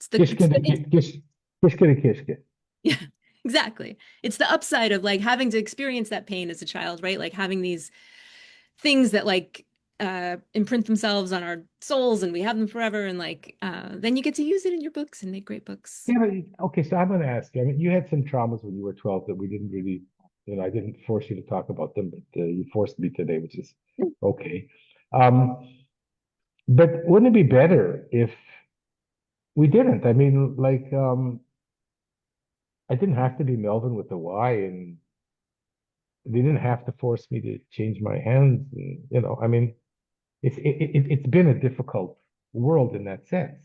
Kishka to kishka to kishka. yeah, exactly. It's the upside of like having to experience that pain as a child, right? Like having these things that like imprint themselves on our souls and we have them forever and like then you get to use it in your books and make great books. Yeah, but okay, so I'm going to ask you. I mean, you had some traumas when you were 12 that we didn't really, I didn't force you to talk about them, but you forced me today, which is okay. Um, but wouldn't it be better if we didn't? I mean, like, I didn't have to be Melvin with a Y, and they didn't have to force me to change my hands. And, I mean, it's been a difficult world in that sense.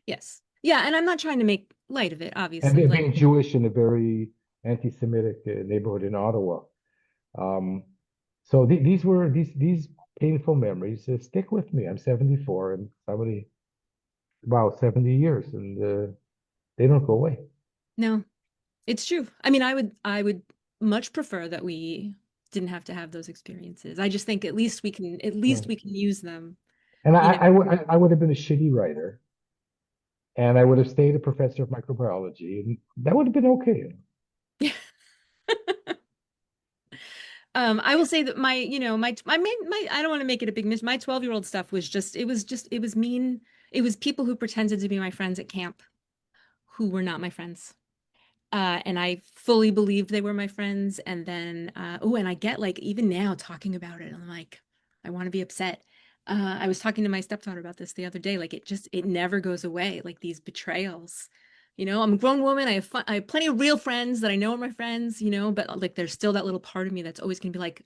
Yes. Yeah, and I'm not trying to make light of it, And obviously. Like, being Jewish in a very anti-Semitic neighborhood in Ottawa. Um, so these painful memories stick with me. I'm 74 and somebody, wow, 70 years, and they don't go away. no, it's true. I mean, I would much prefer that we didn't have to have those experiences. I just think at Yeah. least we can use them, And you know. I would have been a shitty writer, and I would have stayed a professor of microbiology, and that would have been okay. I will say that my I don't want to make it a big mission. My 12-year-old stuff it was mean. It was people who pretended to be my friends at camp who were not my friends. And I fully believed they were my friends. And then, and I get like even now talking about it, I'm like, I want to be upset. I was talking to my stepdaughter about this the other day. Like it never goes away. Like these betrayals. I'm a grown woman. I have plenty of real friends that I know are my friends, but like there's still that little part of me that's always gonna be like,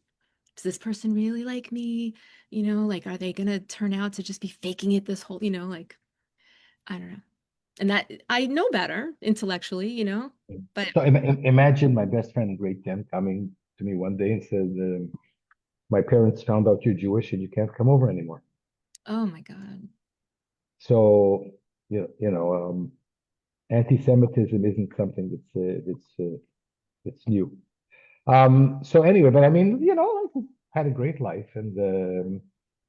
does this person really like me? Like are they gonna turn out to just be faking it this whole, like I don't know. And that I know better intellectually, but So imagine my best friend in grade 10 coming to me one day and said, my parents found out you're Jewish and you can't come over anymore. oh my God. So, anti-Semitism isn't something that's new. So anyway, but I mean, I've had a great life, and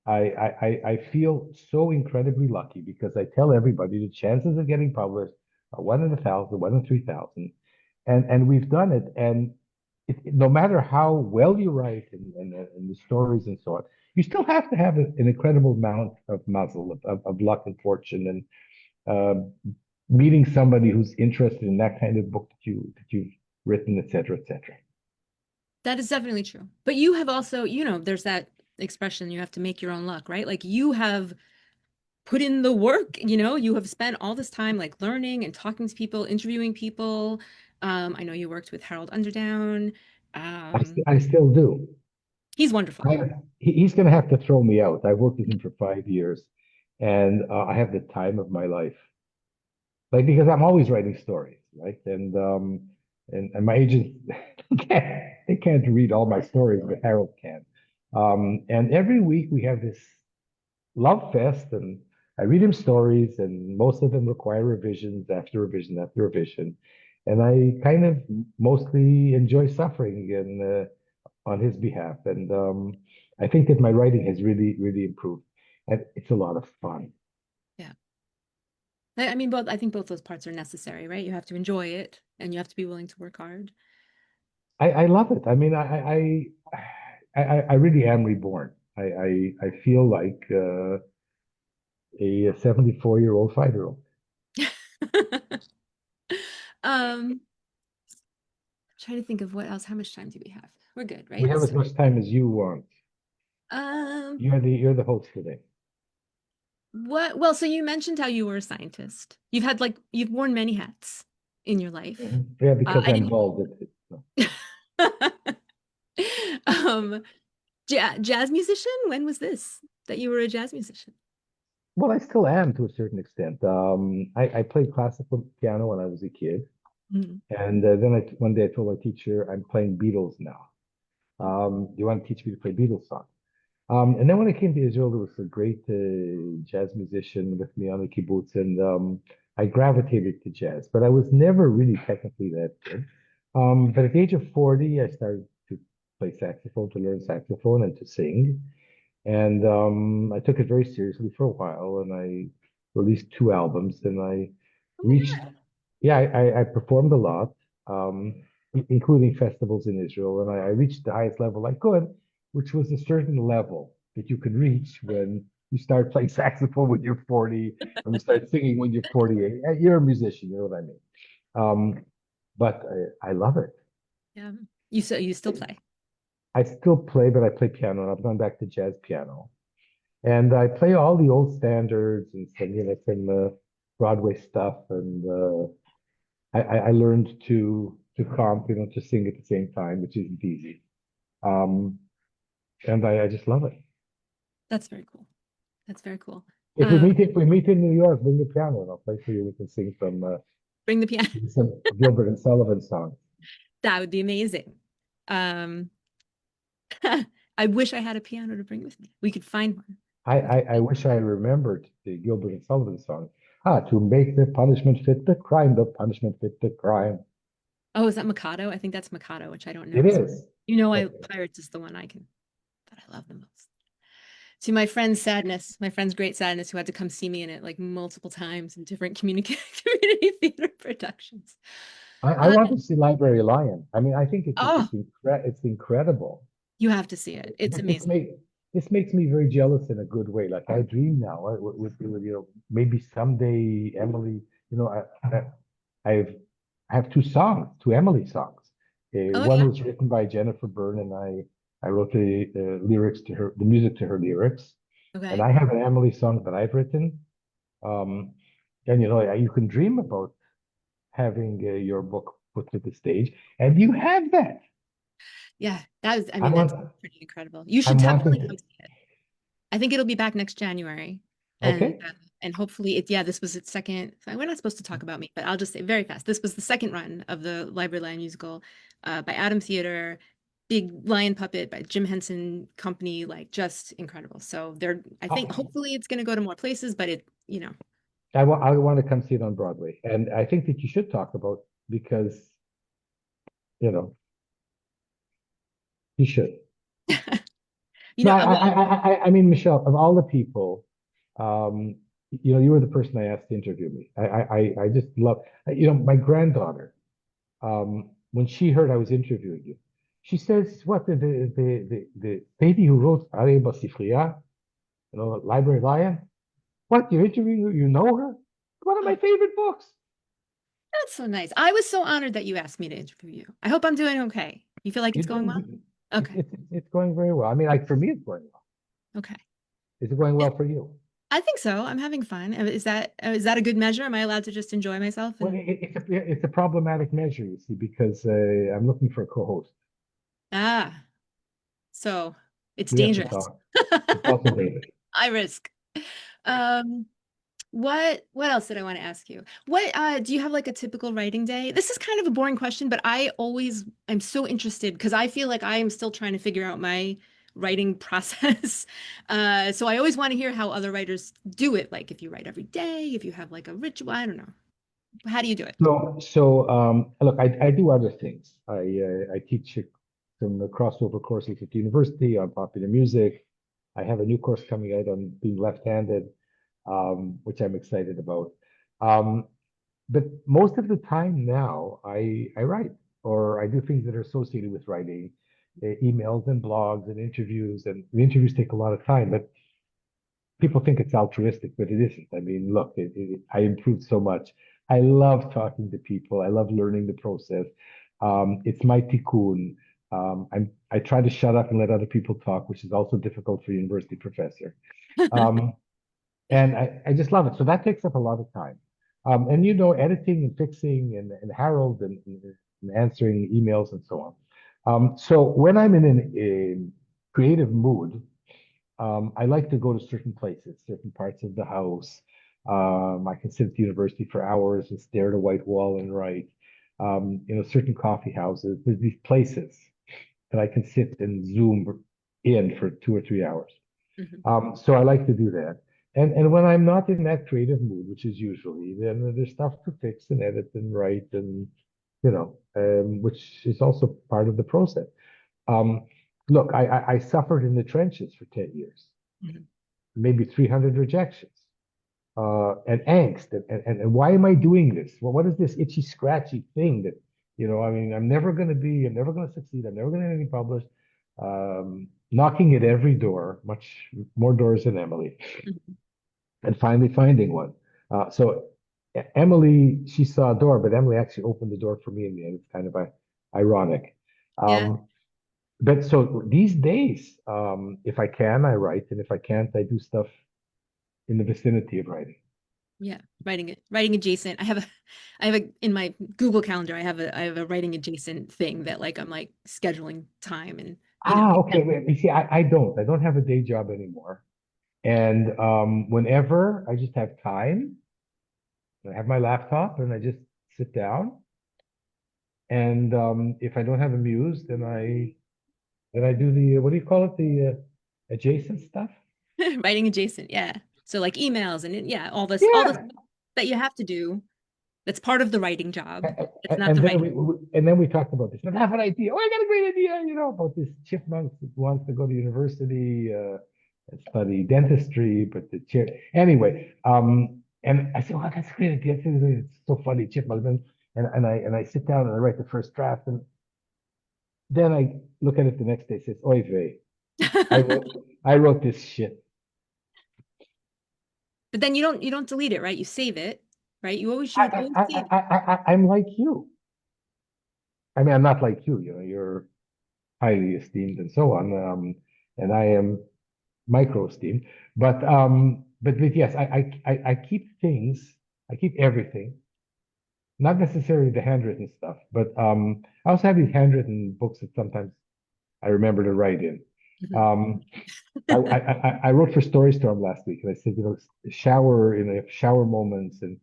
I feel so incredibly lucky because I tell everybody the chances of getting published are 1 in 1,000, 1 in 3,000, and we've done it. And no matter how well you write and the stories and so on, you still have to have an incredible amount of muzzle, of luck and fortune, and meeting somebody who's interested in that kind of book that you've written, et cetera, et cetera. That is definitely true. But you have also, there's that expression, you have to make your own luck, right? Like you have put in the work, you have spent all this time like learning and talking to people, interviewing people. I know you worked with Harold Underdown. Um, I still do. he's wonderful. He's going to have to throw me out. I've worked with him for 5 years, and I have the time of my life. Like because I'm always writing stories, right? And my agents they can't read all my stories, but Harold can. And every week we have this love fest, and I read him stories, and most of them require revisions after revision after revision. And I kind of mostly enjoy suffering on his behalf. And I think that my writing has really, really improved. And it's a lot of fun. Yeah. I mean, both, I think both those parts are necessary, right? You have to enjoy it and you have to be willing to work hard. I love it. I mean, I really am reborn. I feel like a 74-year-old 5-year-old. Um, trying to think of what else. How much time do we have? We're good, We right? have as much time as you want. Um, You're the host today. well, so you mentioned how you were a scientist. You've worn many hats in your life. Yeah, because I I'm didn't. bald. um, jazz musician? When was this that you were a jazz musician? Well, I still am to a certain extent. I played classical piano when I was a kid, Mhm. and then one day I told my teacher, I'm playing Beatles now. Do you want to teach me to play Beatles songs? And then when I came to Israel, there was a great jazz musician with me on the kibbutz, and I gravitated to jazz, but I was never really technically that good. But at the age of 40, I started to play saxophone, to learn saxophone, and to sing. And I took it very seriously for a while, and I released 2 albums, and I Oh my reached, God. yeah, I performed a lot, including festivals in Israel, and I reached the highest level I could, which was a certain level that you can reach when you start playing saxophone when you're 40, and you start singing when you're 48. You're a musician, you know what I mean? But I love it. Yeah. You still play. I still play, but I play piano, and I've gone back to jazz piano. And I play all the old standards and some Broadway stuff. And I learned to comp, to sing at the same time, which isn't easy. Um, and I just love it. That's very cool. That's very cool. If we meet in New York, bring the piano and I'll play for you. We can sing Bring the piano. some Gilbert and Sullivan songs. That would be amazing. Um, I wish I had a piano to bring with me. We could find one. I, We could. I, I wish I remembered the Gilbert and Sullivan song. To make the punishment fit the punishment fit the crime. Oh, is that Mikado? I think that's Mikado, which I don't It know. So, is. Okay. Pirates is the one I can that I love the most. To my friend's sadness, my friend's great sadness, who had to come see me in it like multiple times in different community theater productions. I Uh, want to see Library Lion. I mean, I think it's oh, it's it's incredible. you have to see it. It's This, this amazing. make this makes me very jealous in a good way. Like I dream now, maybe someday Emily, I have 2 songs, 2 Emily songs. Oh One yeah. was written by Jennifer Byrne, and I wrote the lyrics to the music to her lyrics. And Okay. I have an Emily song that I've written. Um, and you can dream about having your book put to the stage, and you have that. Yeah, that was, I I mean, that's want, pretty incredible. You should I'm wanting definitely to. come see it. I think it'll be back next January. Okay. And hopefully it, yeah, this was its second. We're not supposed to talk about me, but I'll just say very fast. This was the second run of the Library Lion musical by Adam Theater, big lion puppet by Jim Henson Company, like just incredible. So they're, I think I, hopefully it's going to go to more places, but it, you know, I want to come see it on Broadway, and I think that you should talk about because you know you should. you No, know, I mean, Michelle, of all the people, um, you were the person I asked to interview me. I just love, my granddaughter, when she heard I was interviewing you, she says, what, the baby who wrote Areba Sifriya, Library Lion? What, you're interviewing her? You know her? One of my oh, favorite books. that's so nice. I was so honored that you asked me to interview you. I hope I'm doing okay. You feel like You're it's going well? doing, Okay. it's going very well. I mean, like for me, it's going well. Okay. Is it going well for you? I think so. I'm having fun. Is that a good measure? Am I allowed to just enjoy myself Well, and it's a problematic measure, you see, because I'm looking for a co-host. ah, so it's We have to dangerous. talk. It's also dangerous. I risk. Um, what else did I want to ask you? What do you have like a typical writing day? This is kind of a boring question, but I always I'm so interested because I feel like I am still trying to figure out my writing process. So I always want to hear how other writers do it. Like if you write every day, if you have like a ritual, I don't know. How do you do it? Look, I do other things. I teach some crossover courses at the university on popular music. I have a new course coming out on being left-handed, which I'm excited about. Um, but most of the time now, I write or I do things that are associated with writing, emails and blogs and interviews. And the interviews take a lot of time, but people think it's altruistic, but it isn't. I mean, look, I improved so much. I love talking to people. I love learning the process. It's my tikkun. I try to shut up and let other people talk, which is also difficult for a university professor. Um, and I just love it. So that takes up a lot of time. And editing and fixing and Harold and answering emails and so on. So when I'm in a creative mood, I like to go to certain places, certain parts of the house. I can sit at the university for hours and stare at a white wall and write. Certain coffee houses. There's these places that I can sit and zoom in for 2 or 3 hours. Mhm. So I like to do that. And when I'm not in that creative mood, which is usually, then there's stuff to fix and edit and write and which is also part of the process. Um, Look, I suffered in the trenches for 10 years, Mhm. maybe 300 rejections, and angst. And why am I doing this? Well, what is this itchy, scratchy thing that, I mean, I'm never going to succeed. I'm never going to get anything published. Knocking at every door, much more doors than Emily, Mhm. and finally finding one. So Emily, she saw a door, but Emily actually opened the door for me in the end. It's kind of ironic. Yeah. Um, but so these days, if I can, I write, and if I can't, I do stuff in the vicinity of writing. Yeah, writing adjacent. I have a in my Google Calendar. I have a writing adjacent thing that like I'm like scheduling time and Okay. Wait, you see, I don't have a day job anymore. And whenever I just have time, I have my laptop and I just sit down. And if I don't have a muse, then I do the what do you call it? The adjacent stuff. writing adjacent. Yeah, so like emails and yeah, all this Yeah. that you have to do. That's part of the writing job. It's not And the then writing. we talked about this. And I have an idea. Oh, I got a great idea, about this chipmunk that wants to go to university and study dentistry, but the chair anyway. And I said, "Oh, that's a great idea. It's so funny, chipmunk." And I sit down and I write the first draft, and then I look at it the next day. It says, "Oy vey, I wrote I wrote this shit." But then you don't delete it, right? You save it, right? You always I, should always I, save. I'm like you. I mean, I'm not like you. You're highly esteemed and so on. And I am micro esteemed. But yes, I keep things, I keep everything not necessarily the handwritten stuff, but I also have these handwritten books that sometimes I remember to write in. Mhm. Um, I wrote for Story Storm last week, and I said, shower, shower moments, and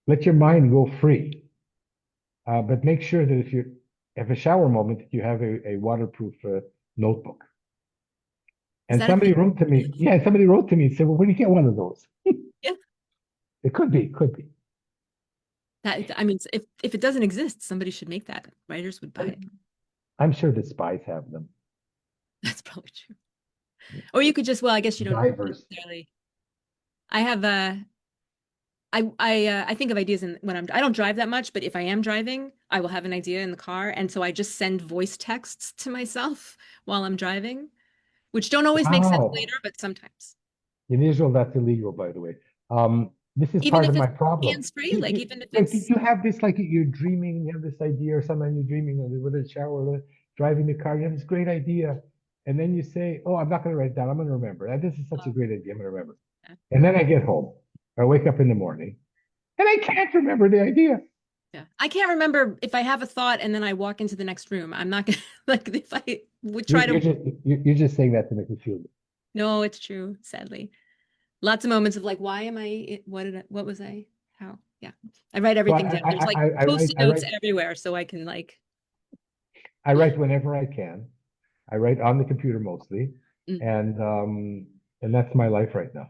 let your mind go free. But make sure that if you have a shower moment, you have a waterproof notebook. Is And that a thing? somebody wrote to me and said, well, where do you get one of those? Yeah. It could be. That I mean, if it doesn't exist, somebody should make that. Writers would buy it. I'm sure the spies have them. That's probably true. Or you could just, well, I guess you don't Divers. necessarily. I have I think of ideas when I don't drive that much, but if I am driving, I will have an idea in the car, and so I just send voice texts to myself while I'm driving, which don't always make sense Wow. later, but sometimes. In Israel, that's illegal, by the way. This is Even part of if my it's problem. hands-free, like even if Like it's you have this, like you're dreaming, you have this idea, or sometimes you're dreaming with a shower, driving the car, you have this great idea. And then you say, oh, I'm not going to write it down. I'm going to remember. This is such a oh, great idea. I'm going to remember. yeah. And then I get home. I wake up in the morning and I can't remember the idea. Yeah. I can't remember if I have a thought and then I walk into the next room. I'm not gonna like if I would You're, try you're to. just you're just saying that to make me feel good. No, it's true, sadly. Lots of moments of like, why am I, what was I, how? Yeah. I write So everything down. There's like I write post-it notes everywhere so I can like, I write whenever I can. I write on the computer mostly, mm. and that's my life right now.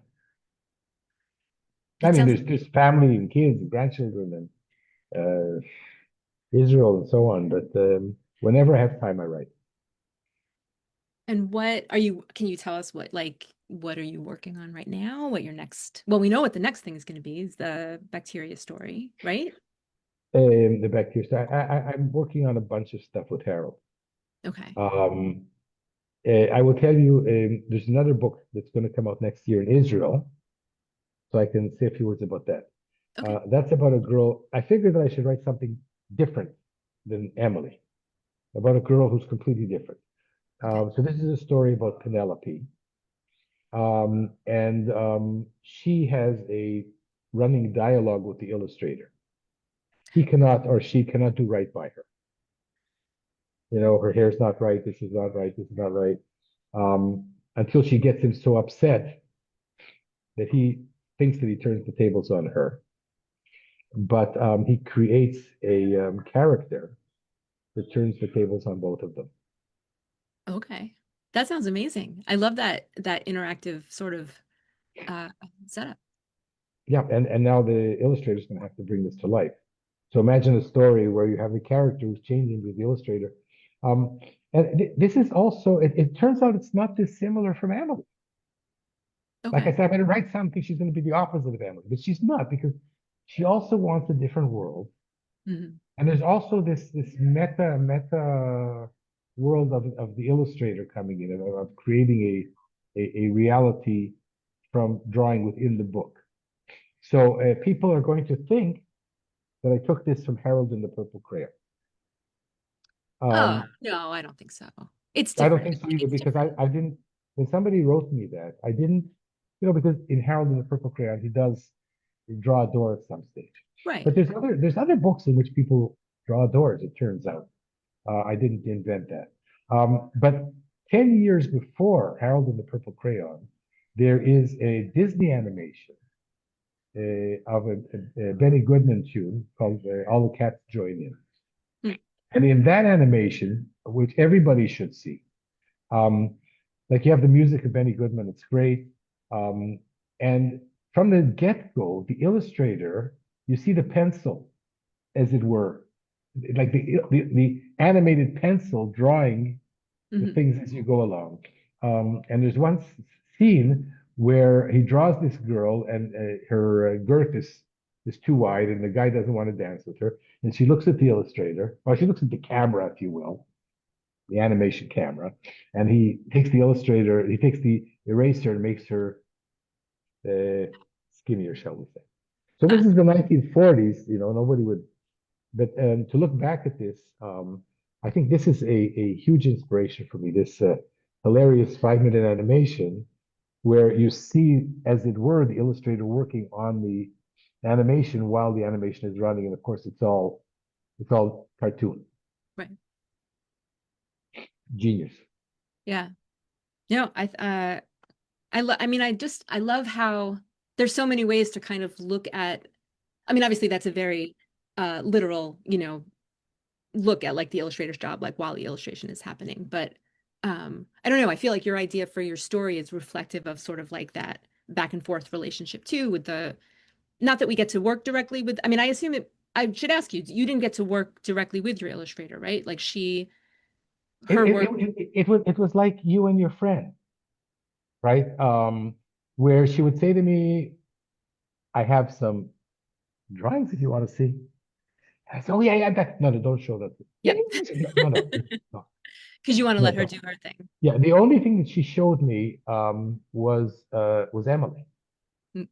I It mean, sounds, there's family and kids and grandchildren and Israel and so on, but whenever I have time, I write. and what are you, can you tell us what are you working on right now? What your next, well, we know what the next thing is going to be is the bacteria story, right? The bacteria. So I'm working on a bunch of stuff with Harold. Okay. Um, I will tell you, there's another book that's going to come out next year in Israel, so I can say a few words about that. Okay. That's about a girl. I figured that I should write something different than Emily, about a girl who's completely different. Okay. So this is a story about Penelope, and she has a running dialogue with the illustrator. He cannot or she cannot do right by her. Her hair's not right. This is not right. This is not right. Until she gets him so upset that he thinks that he turns the tables on her. But he creates a character that turns the tables on both of them. Okay. That sounds amazing. I love that interactive sort of uh setup. Yeah, and now the illustrator's going to have to bring this to life. So imagine a story where you have the character who's changing with the illustrator. Um, and this is also, it turns out it's not dissimilar from Emily. Like I Okay. said, I'm going to write something, she's going to be the opposite of Emily, but she's not because she also wants a different world. Mhm. And there's also this meta world of the illustrator coming in, of creating a reality from drawing within the book. So people are going to think that I took this from Harold and the Purple Crayon. Oh, Um, no, I don't think so. It's I don't different. think so either It's because different. I didn't, when somebody wrote me that, I didn't, because in Harold and the Purple Crayon, he does draw a door at some stage. Right. But there's other books in which people draw doors, it turns out. I didn't invent that. But 10 years before Harold and the Purple Crayon, there is a Disney animation of a Benny Goodman tune called All the Cats Join In. Mm. And in that animation, which everybody should see, um, like you have the music of Benny Goodman, it's great. Um, and from the get-go, the illustrator, you see the pencil, as it were, like the animated pencil drawing the Mhm. things as you go along. And there's one scene where he draws this girl and her girth is too wide and the guy doesn't want to dance with her. And she looks at the illustrator, or she looks at the camera, if you will, the animation camera, and he takes the eraser and makes her skinnier, shall we say. So this Ah, is the 1940s, nobody would, but to look back at this, I think this is a huge inspiration for me, this hilarious 5-minute animation where you see, as it were, the illustrator working on animation while the animation is running, and of course it's all cartoon. Right. Genius. Yeah. No, I mean, I love how there's so many ways to kind of look at, I mean, obviously that's a very literal, look at like the illustrator's job, like while the illustration is happening. But I don't know, I feel like your idea for your story is reflective of sort of like that back and forth relationship too with the, not that we get to work directly with, I mean, I assume I should ask you, you didn't get to work directly with your illustrator, right? Like It, her it, work. it was like you and your friend, right? Where she would say to me, I have some drawings if you want to see. And I said, oh, yeah, yeah, no, no, don't show that. Yeah, Yeah. yeah, yeah, no, no, no, Because you want to no, let her no. do her thing. Yeah, the only thing that she showed me was Emily. Mm.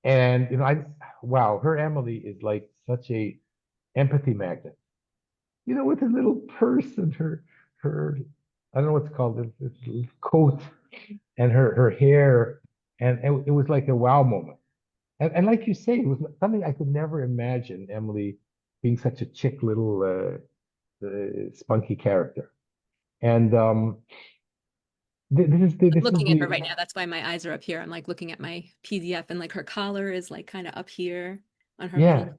And wow, her Emily is like such a empathy magnet. With a little purse and her I don't know what's called this little coat and her hair, and it was like a wow moment. And like you say, it was something I could never imagine Emily being such a chick little spunky character. And I'm this is looking at her the right now. That's why my eyes are up here. I'm like looking at my PDF and like her collar is like kind of up here on her yeah. little.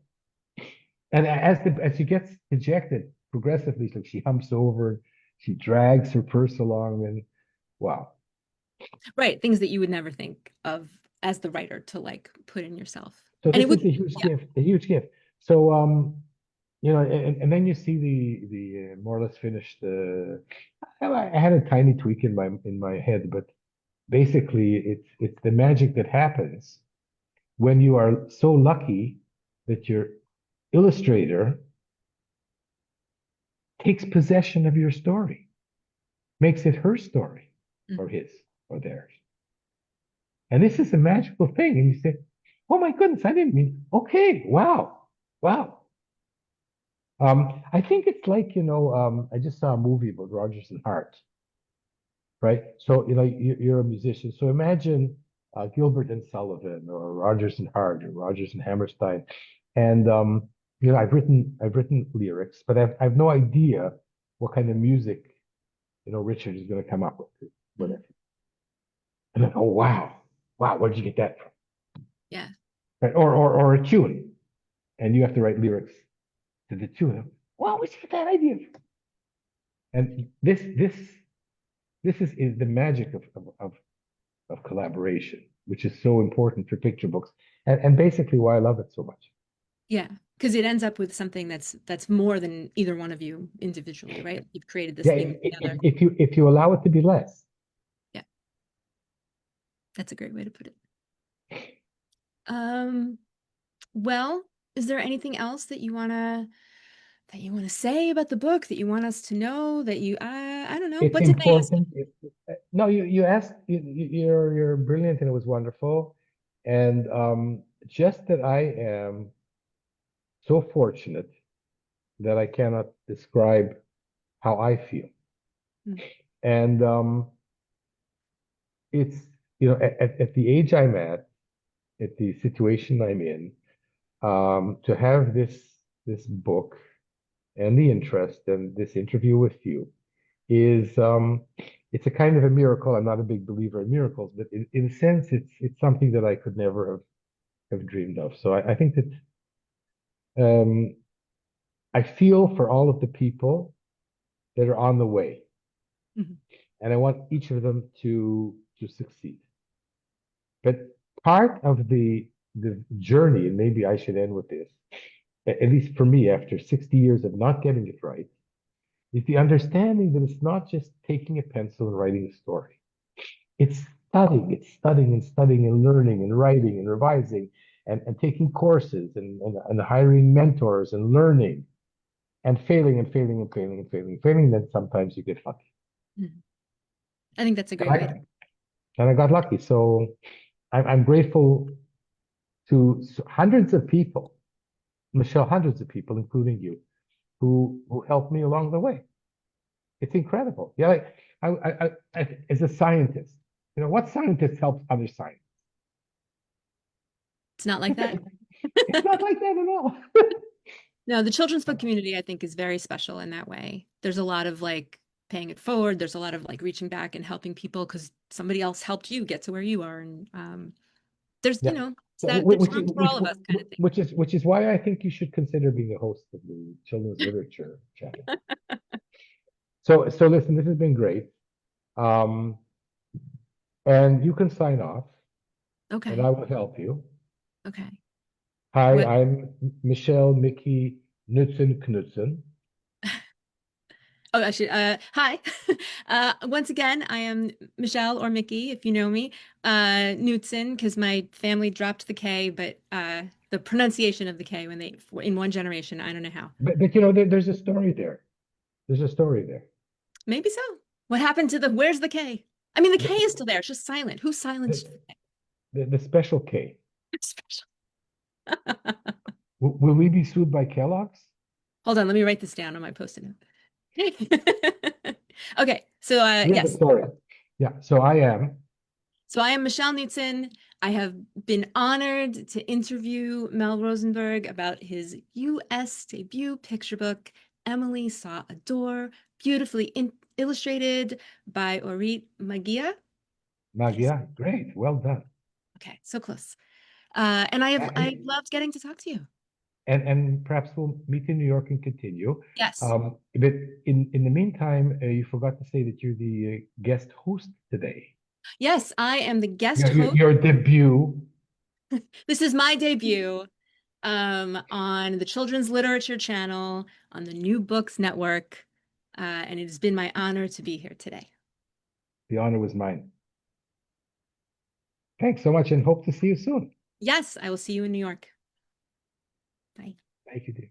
And as she gets dejected progressively, it's like she humps over, she drags her purse along, and wow. Right, things that you would never think of as the writer to like put in yourself. So And it this would, is a huge yeah, gift, a huge gift. So and then you see the more or less finished. I had a tiny tweak in my head, but basically it's the magic that happens when you are so lucky that your illustrator takes possession of your story, makes it her story, or mhm. his, or theirs. And this is a magical thing. And you say, oh my goodness, I didn't mean, okay, wow, wow. I think it's like, I just saw a movie about Rogers and Hart, right? So, you're a musician. So imagine Gilbert and Sullivan or Rogers and Hart or Rogers and Hammerstein. And, I've written lyrics, but I've no idea what kind of music, Richard is going to come up with Mhm. it. And then, oh, wow, wow, where did you get that from? Yeah. Right? Or a tune, and you have to write lyrics to the tune. Wow, where'd you get that idea from? And this is the magic of collaboration, which is so important for picture books, and basically why I love it so much. Yeah. Because it ends up with something that's more than either one of you individually, right? You've created this Yeah, thing together. if you allow it to be less. Yeah, that's a great way to put it. Um, well, is there anything else that you wanna say about the book that you want us to know that I don't know. It's What didn't I ask you? important. No, you asked. You're brilliant, and it was wonderful. And just that I am so fortunate that I cannot describe how I feel. Mm, And it's at the age I'm at the situation I'm in, to have this book and the interest and this interview with you is it's a kind of a miracle. I'm not a big believer in miracles, but in a sense, it's something that I could never have dreamed of. So I think that um, I feel for all of the people that are on the way, mhm, and I want each of them to succeed. But part of the journey, and maybe I should end with this, at least for me, after 60 years of not getting it right, is the understanding that it's not just taking a pencil and writing a story. It's studying and studying and learning and writing and revising and taking courses and hiring mentors and learning and failing and failing and failing and failing and failing. Then sometimes you get lucky. mhm. I think that's a And great way to. I got lucky. So I'm grateful to hundreds of people, Michelle, hundreds of people, including you, who helped me along the way. It's incredible. Yeah, like as a scientist, what scientist helps other scientists? It's not like that. It's not like that at all. No, the children's book community, I think, is very special in that way. There's a lot of like paying it forward. There's a lot of like reaching back and helping people because somebody else helped you get to where you are. And there's, Yeah. it's So, that there's room for all of us kind of thing. which is why I think you should consider being a host of the children's literature channel. So listen, this has been great. Um, and you can sign off, and I Okay. will help you. Okay. Hi, What? I'm Michelle Mickey Knudsen. Oh, actually, hi. Once again, I am Michelle or Mickey, if you know me. Knudsen, because my family dropped the K, but the pronunciation of the K when they in one generation, I don't know how. But there's a story there. There's a story there. Maybe so. What happened to the where's the K? I mean, the K The, is still there. It's just silent. Who silenced the, the special K. the special? Will we be sued by Kellogg's? Hold on, let me write this down on my post-it note. Okay, so We have a yes. story. Yeah, so I am. So I am Michelle Knudsen. I have been honored to interview Mel Rosenberg about his US debut picture book, Emily Saw a Door, beautifully illustrated by Orit Magia. Did I say- Magia. Great. Well done. Okay, so close. And I And, loved getting to talk to you. and perhaps we'll meet in New York and continue. Yes. But in the meantime, you forgot to say that you're the guest host today. Yes, I am the guest host. Your debut. This is my debut on the Children's Literature Channel on the New Books Network. And it has been my honor to be here today. The honor was mine. Thanks so much and hope to see you soon. Yes, I will see you in New York. Bye. Thank you, dear.